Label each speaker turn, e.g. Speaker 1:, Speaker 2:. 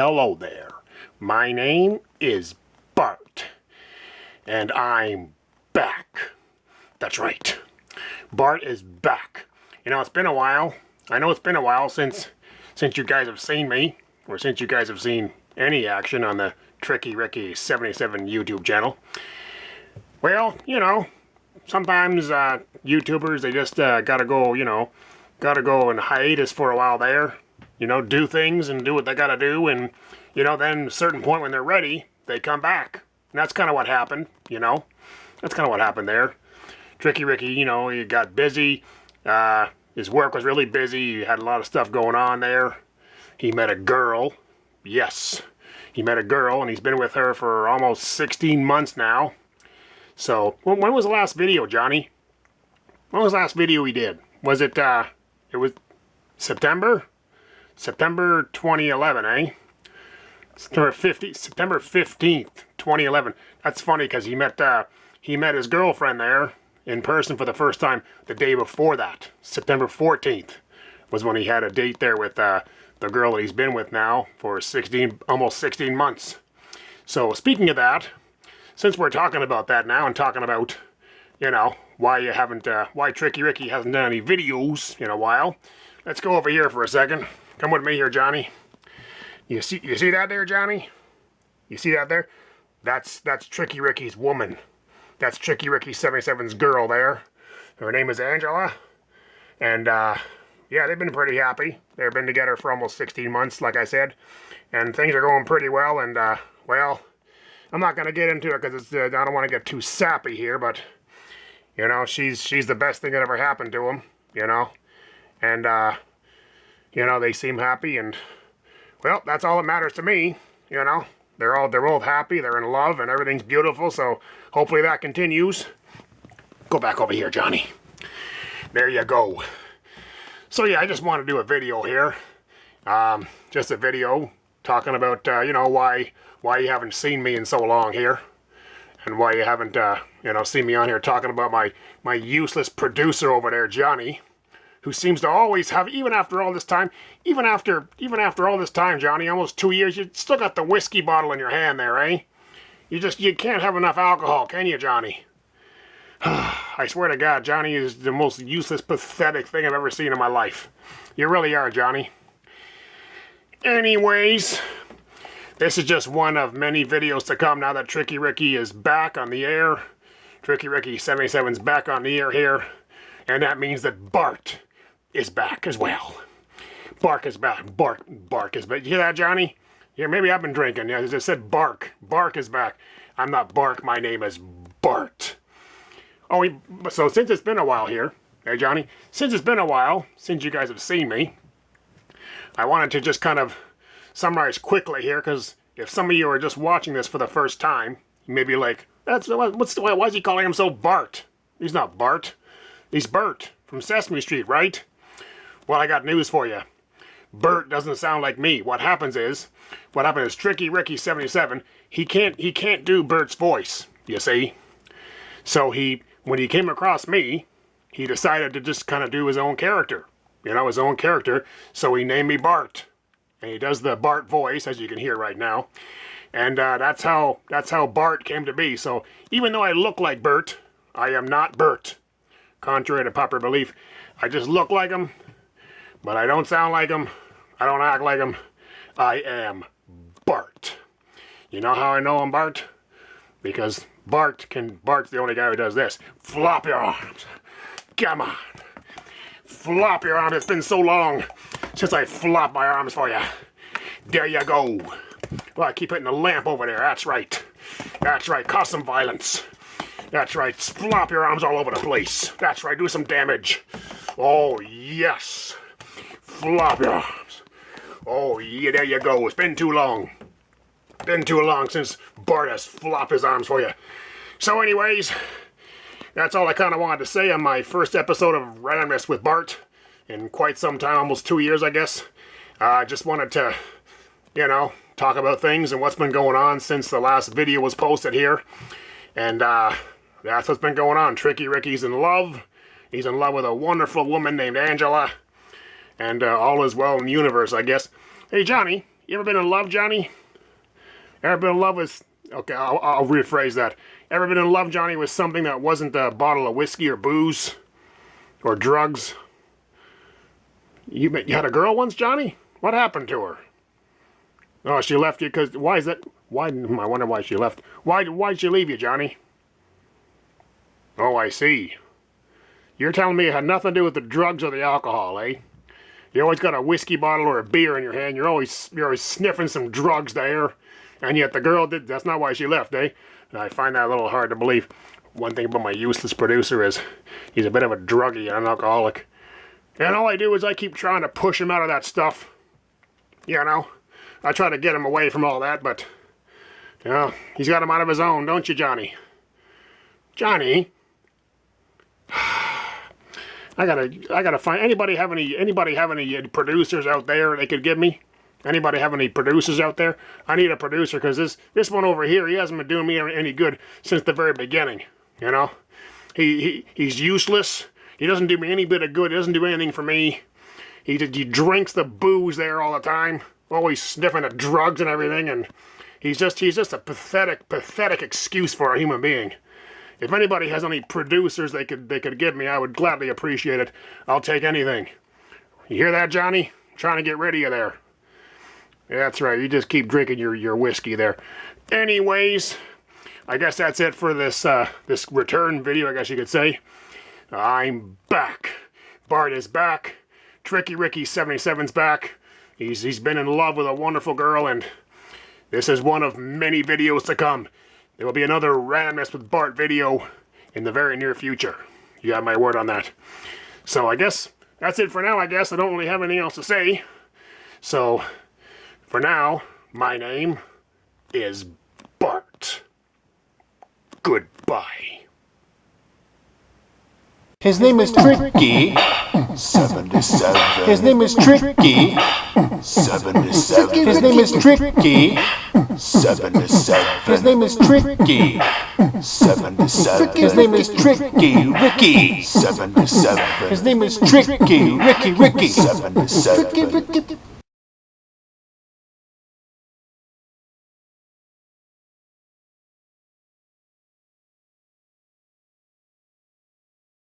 Speaker 1: Hello there. My name is Bart, and I'm back. That's right. Bart is back. You know, it's been a while. I know it's been a while since you guys have seen me, or since you guys have seen any action on the Tricky Ricky 77 YouTube channel. Well, you know, sometimes YouTubers, they just gotta go in hiatus for a while there. You know, do things and do what they gotta do, and, you know, then at a certain point when they're ready, they come back. And that's kind of what happened, you know. That's kind of what happened there. Tricky Ricky, you know, he got busy. His work was really busy. He had a lot of stuff going on there. He met a girl. Yes, he met a girl, and he's been with her for almost 16 months now. So, when was the last video, Johnny? When was the last video he did? Was it, it was September? September 2011, eh? September 15th, 2011. That's funny because he met his girlfriend there in person for the first time the day before that. September 14th was when he had a date there with the girl that he's been with now for almost 16 months. So speaking of that, since we're talking about that now and talking about, you know, why Tricky Ricky hasn't done any videos in a while, let's go over here for a second. Come with me here, Johnny. You see that there, Johnny? You see that there? That's Tricky Ricky's woman. That's Tricky Ricky 77's girl there. Her name is Angela. And, yeah, they've been pretty happy. They've been together for almost 16 months, like I said. And things are going pretty well. And, well, I'm not going to get into it because I don't want to get too sappy here. But, you know, she's the best thing that ever happened to him, you know. And, you know, they seem happy, and, well, that's all that matters to me, you know. They're both happy, they're in love, and everything's beautiful, so hopefully that continues. Go back over here, Johnny. There you go. So, yeah, I just want to do a video here. Just a video talking about, you know, why you haven't seen me in so long here. And why you haven't, you know, seen me on here talking about my useless producer over there, Johnny. Who seems to always have, even after all this time, even after all this time, Johnny, almost 2 years, you still got the whiskey bottle in your hand there, eh? You can't have enough alcohol, can you, Johnny? I swear to God, Johnny is the most useless, pathetic thing I've ever seen in my life. You really are, Johnny. Anyways, this is just one of many videos to come now that Tricky Ricky is back on the air. Tricky Ricky 77's back on the air here. And that means that Bart is back as well. Bark is back. Bark is back. You hear that, Johnny? Yeah, maybe I've been drinking. Yeah, I said Bark. Bark is back. I'm not Bark. My name is Bart. Oh, so since it's been a while here, hey, Johnny, since it's been a while, since you guys have seen me, I wanted to just kind of summarize quickly here, because if some of you are just watching this for the first time, you may be like, why is he calling him so Bart? He's not Bart. He's Bert from Sesame Street, right? Well, I got news for you. Bert doesn't sound like me. What happened is Tricky Ricky 77, he can't do Bert's voice, you see. So when he came across me, he decided to just kind of do his own character. You know, his own character. So he named me Bart. And he does the Bart voice, as you can hear right now. And that's how Bart came to be. So even though I look like Bert, I am not Bert. Contrary to popular belief, I just look like him, but I don't sound like him. I don't act like him. I am Bart. You know how I know I'm Bart? Because Bart's the only guy who does this. Flop your arms. Come on. Flop your arms. It's been so long since I flopped my arms for you. There you go. Well, I keep hitting the lamp over there. That's right. That's right. Cause some violence. That's right, flop your arms all over the place. That's right, do some damage. Oh, yes. Flop your arms. Oh, yeah, there you go. It's been too long. Been too long since Bart has flopped his arms for you. So anyways, that's all I kind of wanted to say on my first episode of Randomness with Bart. In quite some time, almost 2 years, I guess. I just wanted to, you know, talk about things and what's been going on since the last video was posted here. And, that's what's been going on. Tricky Ricky's in love. He's in love with a wonderful woman named Angela. And all is well in the universe, I guess. Hey, Johnny, You ever been in love, Johnny? Ever been in love with... Okay, I'll rephrase that. Ever been in love, Johnny, with something that wasn't a bottle of whiskey or booze? Or drugs? You had a girl once, Johnny? What happened to her? Oh, she left you because... Why is that... Why... I wonder why she left. Why'd she leave you, Johnny? Oh, I see. You're telling me it had nothing to do with the drugs or the alcohol, eh? You always got a whiskey bottle or a beer in your hand. You're always sniffing some drugs there. And yet the girl did... That's not why she left, eh? I find that a little hard to believe. One thing about my useless producer is he's a bit of a druggie and an alcoholic. And all I do is I keep trying to push him out of that stuff. You know? I try to get him away from all that, but... You know, he's got him out of his own, don't you, Johnny? Johnny? I gotta find... Anybody have any producers out there they could give me? Anybody have any producers out there? I need a producer, because this one over here, he hasn't been doing me any good since the very beginning. You know? He's useless. He doesn't do me any bit of good. He doesn't do anything for me. He drinks the booze there all the time. Always sniffing the drugs and everything, and he's just a pathetic excuse for a human being. If anybody has any producers they could give me, I would gladly appreciate it. I'll take anything. You hear that, Johnny? I'm trying to get rid of you there. Yeah, that's right. You just keep drinking your whiskey there. Anyways, I guess that's it for this return video, I guess you could say. I'm back. Bart is back. Tricky Ricky 77's back. He's been in love with a wonderful girl, and this is one of many videos to come. There will be another Randomness with Bart video in the very near future. You got my word on that. So I guess that's it for now, I guess. I don't really have anything else to say. So, for now, my name is Bart. Goodbye.
Speaker 2: His name is Tricky.
Speaker 3: 77.
Speaker 2: His name is Tricky.
Speaker 3: 77.
Speaker 2: His name is Tricky.
Speaker 3: 77.
Speaker 2: His name is Tricky.
Speaker 3: 77.
Speaker 2: His name is Tricky Ricky.
Speaker 3: 77.
Speaker 2: His name is Tricky Ricky.
Speaker 3: 77.